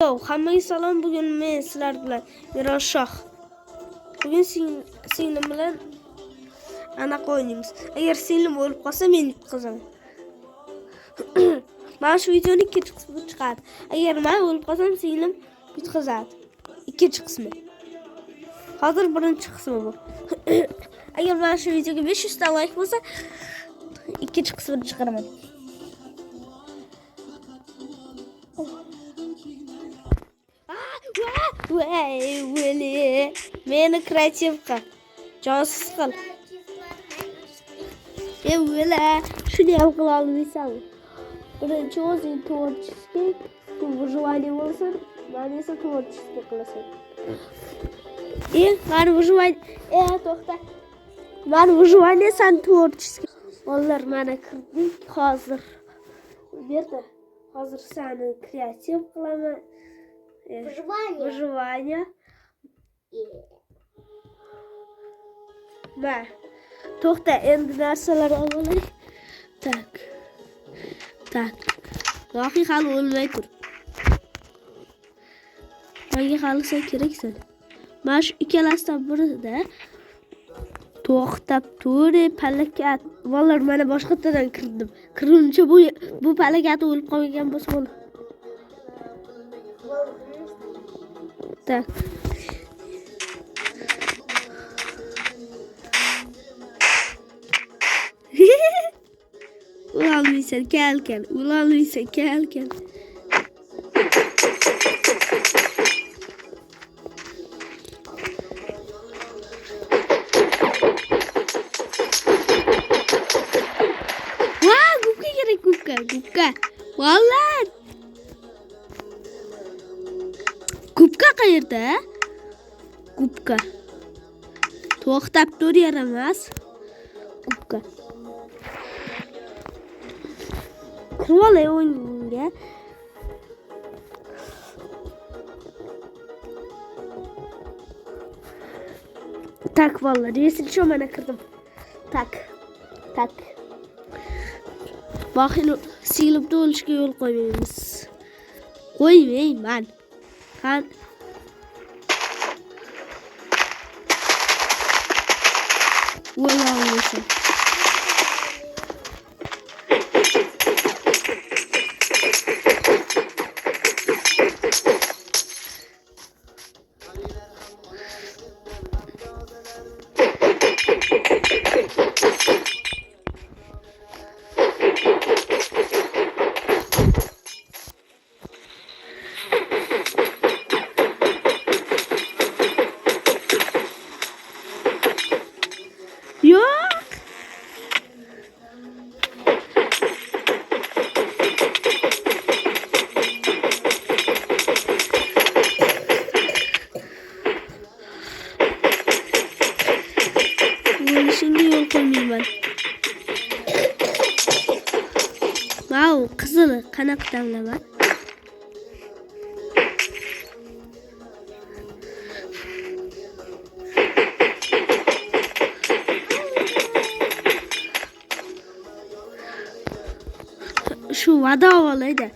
Hammaga salom. Bugun men sizlar bilan Mirosh Shoh. Bugun singlim bilan anaqa o'ynaymiz. Agar singlim o'lib qolsa, men yutqazaman. Mana shu videoning ikkinchi qismi chiqadi. Agar men o'lib qolsam, singlim yutqazadi. Ikkinchi qismi. Hozir birinchi qismi bu. Agar mana shu videoga 500 ta like bo'lsa, ikkinchi qismini chiqaraman. Voy, meni kreativka. Jonsiz qil. Vola, shuni ham qila olmaysan. Birinchi o'zing tvorческий, выживание bo'lsin, men esa tvorческий qilasan. Mani выживание, to'xta. Mani выживание san tvorческий. Onlar mana kirdik hozir. Bu yerda hozir seni kreativ qilaman. Выживание. Va to'xta, endi narsalar olaylik. Tak. Yo'q, hali o'lmay tur. Menga hali sen keraksan. Mana shu ikkalasidan birida to'xtab tur, palakat. Vallar mana boshqadan kirdim. Kirimcha bu palakat o'lib qolgan bo'lsa bo'ladi. Tak. Ulanmaysan, kel. Ulanmaysan, kel. Vay, gubka kerak, gubka. Vallar. Gubka qayerda? Gubka. To'xtab tur, yaramas. Gubka. Kirvolay o'yinga. Tak, vallar, yesincho mana kirdim. Tak. Baxil silibda o'lishga yo'l qo'ymaymiz. Qo'ymayman. Qan o'ylaysan. Şimdi yol koymayayım. Wow, qizil qanaqa tanlama. Shu vado olaydi.